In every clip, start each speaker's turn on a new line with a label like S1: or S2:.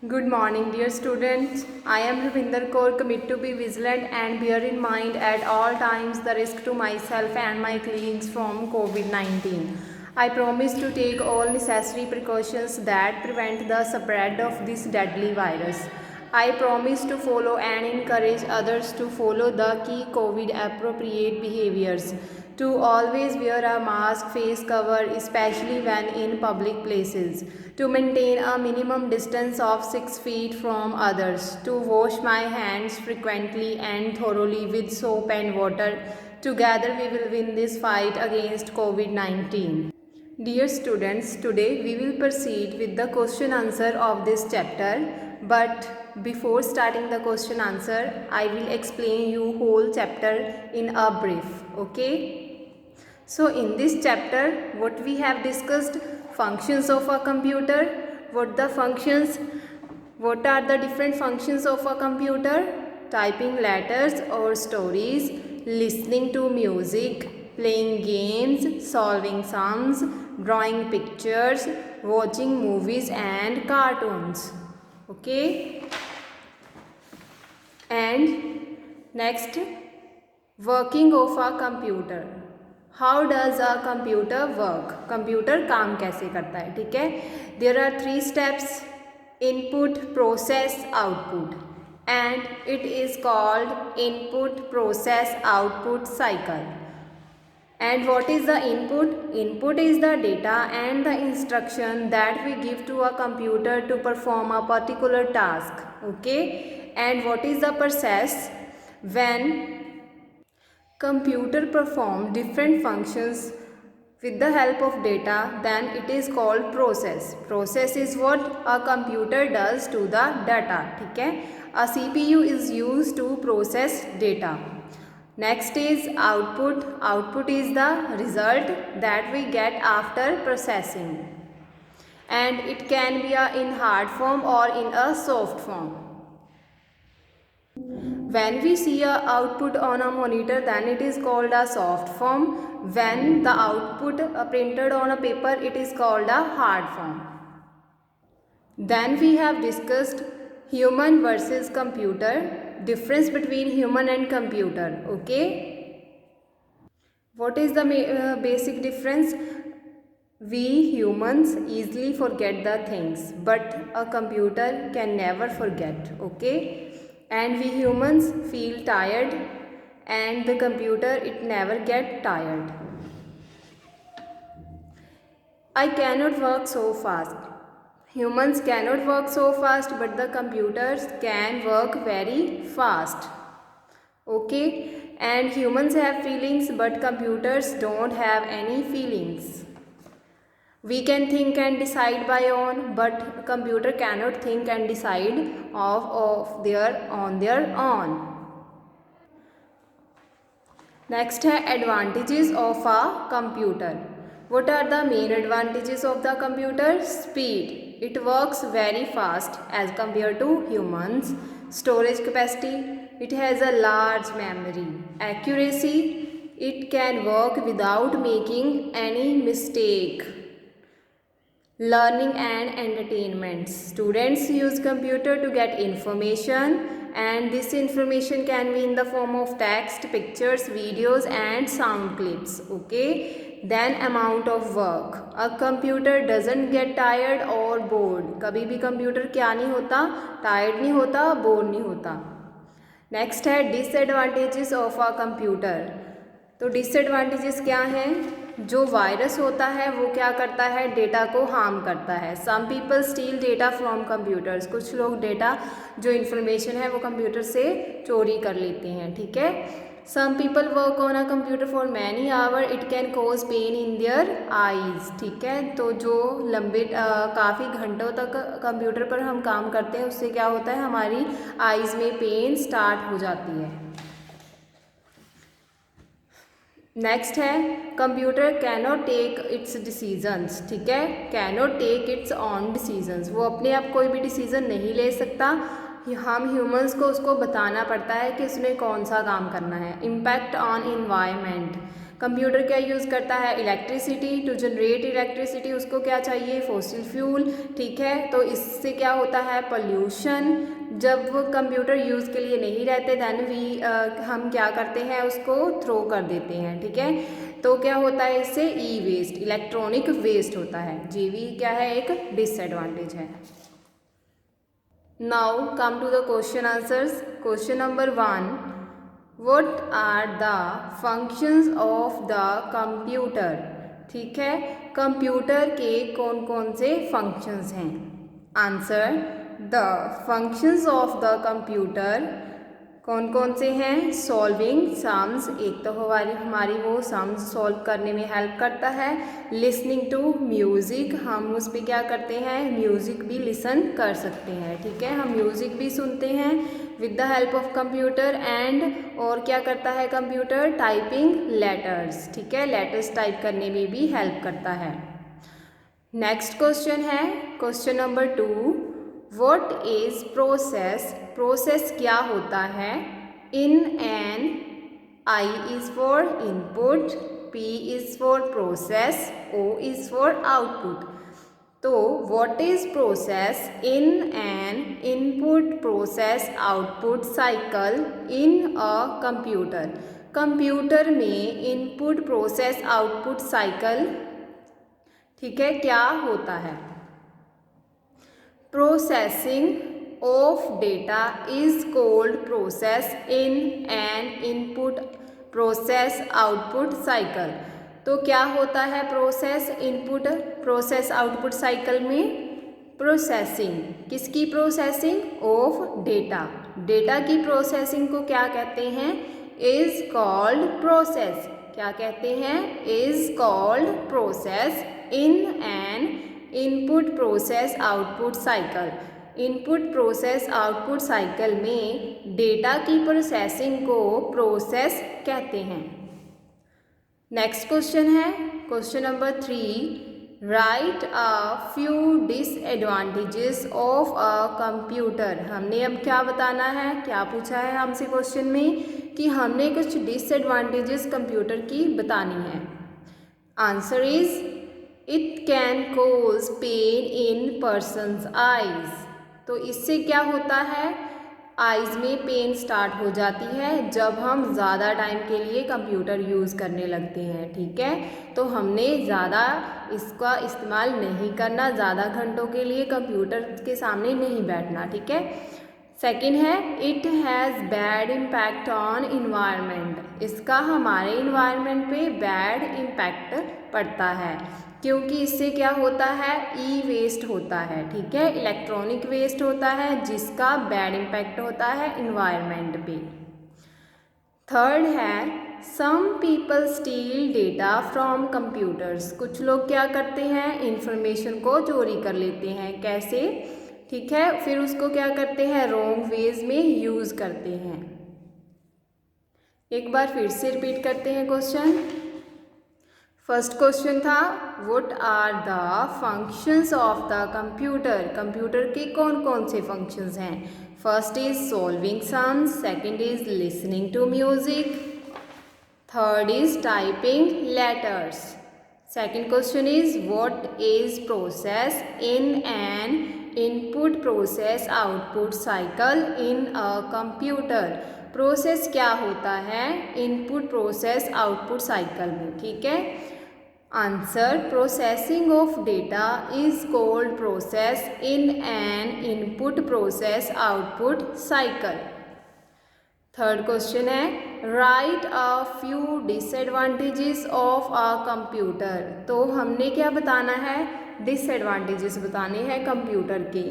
S1: Good morning, dear students. I am Ravinder Kaur, commit to be vigilant and bear in mind at all times the risk to myself and my colleagues from COVID-19. I promise to take all necessary precautions that prevent the spread of this deadly virus. I promise to follow and encourage others to follow the key COVID appropriate behaviors. To always wear a mask, face cover, especially when in public places. To maintain a minimum distance of 6 feet from others. To wash my hands frequently and thoroughly with soap and water. Together we will win this fight against COVID-19. Dear students, today we will proceed with the question answer of this chapter. But before starting the question answer, I will explain you whole chapter in a brief. Okay? So in this chapter, what we have discussed, functions of a computer, what are the different functions of a computer, typing letters or stories, listening to music, playing games, solving sums, drawing pictures, watching movies and cartoons. Okay? And next, working of a computer. How does a computer work, computer काम कैसे करता है. ठीक है, there are 3 steps, input process output, and it is called input process output cycle. And what is the input? Input is the data and the instruction that we give to a computer to perform a particular task. Okay, and what is the process? When computer perform different functions with the help of data, then it is called process. Process is what a computer does to the data. ठीक है, a CPU is used to process data. Next is output. Output is the result that we get after processing, and it can be in hard form or in a soft form. When we see a output on a monitor, then it is called a soft form. When the output printed on a paper, it is called a hard form. Then we have discussed human versus computer, difference between human and computer. Okay, what is the basic difference? We humans easily forget the things, but a computer can never forget. Okay, and we humans feel tired, and the computer, it never get tired. I cannot work so fast. Humans cannot work so fast, but the computers can work very fast. Okay, and humans have feelings, but computers don't have any feelings. We can think and decide by own, but computer cannot think and decide on their own. Next है advantages of a computer. What are the main advantages of the computer? Speed. It works very fast as compared to humans. Storage capacity. It has a large memory. Accuracy. It can work without making any mistake. Learning and entertainment. Students use computer to get information, and this information can be in the form of text, pictures, videos and sound clips. Okay, then amount of work. A computer doesn't get tired or bored. कभी भी computer क्या नहीं होता, tired नहीं होता, bore नहीं होता. Next है डिसएडवांटेजेस ऑफ अ कंप्यूटर. तो डिसएडवांटेजेस क्या हैं? जो वायरस होता है वो क्या करता है, डेटा को हार्म करता है. Some people steal data from computers. कुछ लोग डेटा, जो इन्फॉर्मेशन है वो कंप्यूटर से चोरी कर लेते हैं. ठीक है. Some people work on a computer for many hour. It can cause pain in their eyes. ठीक है. तो जो लंबे काफ़ी घंटों तक कंप्यूटर पर हम काम करते हैं, उससे क्या होता है, हमारी आईज में पेन स्टार्ट हो जाती है. नेक्स्ट है computer cannot take its decisions. ठीक है, cannot take its on decisions. वो अपने आप कोई भी डिसीजन नहीं ले सकता. हम ह्यूमंस को उसको बताना पड़ता है कि उसने कौन सा काम करना है. Impact on environment. कंप्यूटर क्या यूज़ करता है, इलेक्ट्रिसिटी। टू जनरेट इलेक्ट्रिसिटी उसको क्या चाहिए, फॉसिल फ्यूल, ठीक है। तो इससे क्या होता है, पोल्यूशन। जब वो कंप्यूटर यूज़ के लिए नहीं रहते देन हम क्या करते हैं, उसको थ्रो कर देते हैं, ठीक है। तो क्या होता है इससे, ई वेस्ट, इलेक्ट्रॉनिक वेस्ट होता है। ये भी क्या है, एक डिसएडवांटेज है। Now come to the question answers. Question number 1, what are the functions of the computer, ठीक है। कंप्यूटर के कौन कौन से फंक्शंस हैं। Answer, the functions of the computer कौन कौन से हैं, सॉल्विंग सम्स, एक तो हमारी वो सम्स सॉल्व करने में हेल्प करता है। लिसनिंग टू म्यूज़िक, हम उस पर क्या करते हैं, म्यूज़िक भी लिसन कर सकते हैं, ठीक है। हम म्यूज़िक भी सुनते हैं with the help of computer. And और क्या करता है कंप्यूटर, टाइपिंग लेटर्स, ठीक है, लेटर्स टाइप करने में भी हेल्प करता है। नेक्स्ट क्वेश्चन है question number 2, what is process, process क्या होता है। In an, I is for input, P is for process, O is for output. तो what is process in an input process output cycle in a computer. Computer में input process output cycle, ठीक है, क्या होता है। Processing of data is called process in an input process output cycle. तो क्या होता है process input process output cycle में, प्रोसेसिंग, किसकी प्रोसेसिंग, ऑफ डेटा, डेटा की प्रोसेसिंग को क्या कहते हैं, इज कॉल्ड प्रोसेस, क्या कहते हैं, is called process in an input process output cycle. Input process output cycle में डेटा की प्रोसेसिंग को प्रोसेस कहते हैं। नेक्स्ट क्वेश्चन है question number 3, right a few disadvantages of a computer. हमने अब क्या बताना है, क्या पूछा है हमसे क्वेश्चन में कि हमने कुछ डिसएडवांटेजेस कंप्यूटर की बतानी है। Answer is, it can cause pain in persons eyes. तो इससे क्या होता है, आइज़ में पेन स्टार्ट हो जाती है जब हम ज़्यादा टाइम के लिए कंप्यूटर यूज़ करने लगते हैं, ठीक है। तो हमने ज़्यादा इसका इस्तेमाल नहीं करना, ज़्यादा घंटों के लिए कंप्यूटर के सामने नहीं बैठना, ठीक है। सेकंड है, it has bad impact on environment. इसका हमारे इन्वायरमेंट पे बैड इम्पैक्ट पड़ता है क्योंकि इससे क्या होता है, ई वेस्ट होता है, ठीक है, इलेक्ट्रॉनिक वेस्ट होता है जिसका बैड इम्पैक्ट होता है इन्वायरमेंट पे। थर्ड है, some people steal data from computers. कुछ लोग क्या करते हैं, इंफॉर्मेशन को चोरी कर लेते हैं, कैसे, ठीक है, फिर उसको क्या करते हैं, रॉन्ग वेज में यूज़ करते हैं। एक बार फिर से रिपीट करते हैं क्वेश्चन। फर्स्ट क्वेश्चन था, what are the functions of the computer. Computer के कौन कौन से फंक्शंस हैं। First is solving sums, second is listening to music, third is typing letters. Second question is, what is process in an input process output cycle in a computer. Process क्या होता है input process output cycle में, ठीक है। Answer, processing of data is called process in an input process output cycle. Third question है, write a few disadvantages of a computer. तो हमने क्या बताना है, डिसएडवांटेजेस बताने हैं कंप्यूटर के।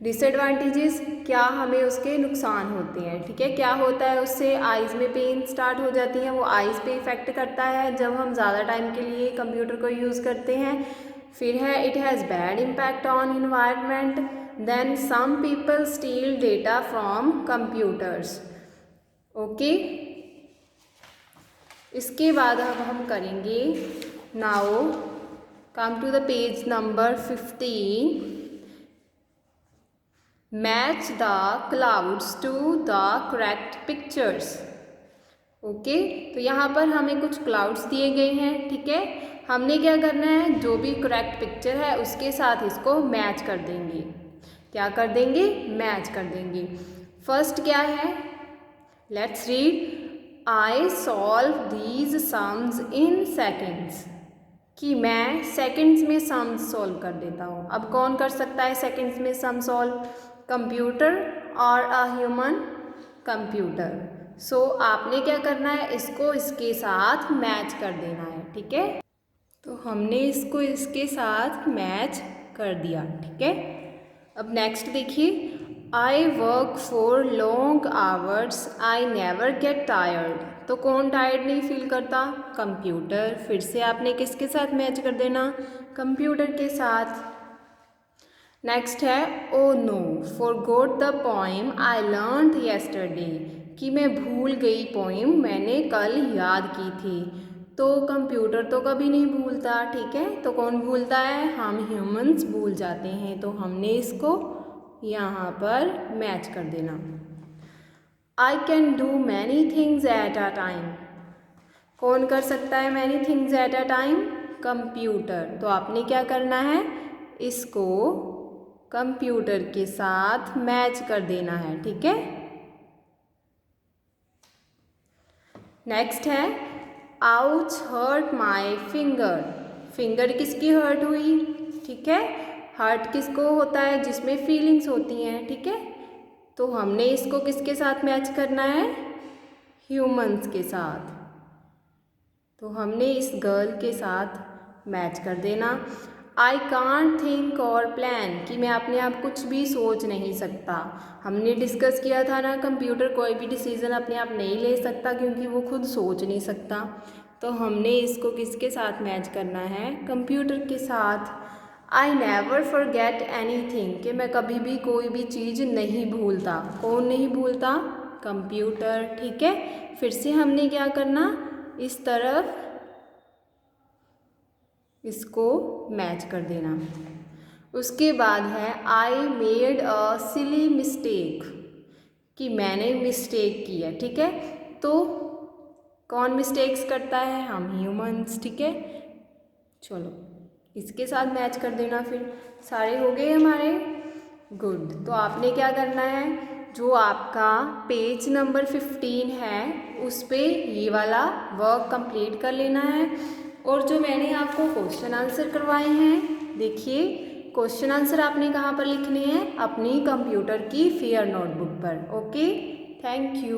S1: डिसएडवांटेजेस क्या, हमें उसके नुकसान होते हैं, ठीक है। क्या होता है उससे, आइज़ में पेन स्टार्ट हो जाती है, वो आइज़ पे इफेक्ट करता है जब हम ज़्यादा टाइम के लिए कंप्यूटर को यूज़ करते हैं। फिर है, it has bad impact on environment. Then some people steal data from computers, okay. इसके बाद अब हम करेंगे, now come to the page number 15, match the clouds to the correct pictures. Okay, तो यहाँ पर हमें कुछ क्लाउड्स दिए गए हैं, ठीक है। हमने क्या करना है, जो भी करेक्ट पिक्चर है उसके साथ इसको मैच कर देंगे। क्या कर देंगे, मैच कर देंगे। फर्स्ट क्या है, let's read, I solve these sums in seconds, कि मैं सेकंड्स में सम सॉल्व कर देता हूँ। अब कौन कर सकता है सेकंड्स में सम सॉल्व, कंप्यूटर और अ ह्यूमन, कंप्यूटर। सो आपने क्या करना है, इसको इसके साथ मैच कर देना है, ठीक है। तो हमने इसको इसके साथ मैच कर दिया, ठीक है। अब नेक्स्ट देखिए, I work for long hours I never get tired. तो कौन टायर्ड नहीं फील करता, कंप्यूटर। फिर से आपने किसके साथ मैच कर देना, कंप्यूटर के साथ। नेक्स्ट है, oh no forgot the poem I learned yesterday, कि मैं भूल गई पोएम मैंने कल याद की थी। तो कंप्यूटर तो कभी नहीं भूलता, ठीक है। तो कौन भूलता है, हम ह्यूमंस भूल जाते हैं। तो हमने इसको यहाँ पर मैच कर देना। I can do many things at a time, कौन कर सकता है many things at a time, computer. तो आपने क्या करना है, इसको कंप्यूटर के साथ मैच कर देना है, ठीक है। नेक्स्ट है, ouch hurt my finger, finger किसकी हर्ट हुई, ठीक है। हर्ट किसको होता है, जिसमें फीलिंग्स होती हैं, ठीक है। तो हमने इसको किसके साथ मैच करना है, ह्यूमंस के साथ। तो हमने इस गर्ल के साथ मैच कर देना। आई कांट थिंक और प्लान, कि मैं अपने आप कुछ भी सोच नहीं सकता। हमने डिस्कस किया था ना, कंप्यूटर कोई भी डिसीज़न अपने आप नहीं ले सकता क्योंकि वो खुद सोच नहीं सकता। तो हमने इसको किसके साथ मैच करना है, कंप्यूटर के साथ। I never forget any thing, कि मैं कभी भी कोई भी चीज़ नहीं भूलता। कौन नहीं भूलता, कंप्यूटर, ठीक है। फिर से हमने क्या करना, इस तरफ इसको मैच कर देना। उसके बाद है, I made a silly mistake, कि मैंने मिस्टेक की है, ठीक है। तो कौन मिस्टेक्स करता है, हम ह्यूमंस, ठीक है। चलो इसके साथ मैच कर देना, फिर सारे हो गए हमारे, गुड। तो आपने क्या करना है, जो आपका पेज नंबर 15 है उस पे ये वाला वर्क कंप्लीट कर लेना है। और जो मैंने आपको क्वेश्चन आंसर करवाए हैं, देखिए क्वेश्चन आंसर आपने कहाँ पर लिखने हैं, अपनी कंप्यूटर की फेयर नोटबुक पर। Okay, thank you.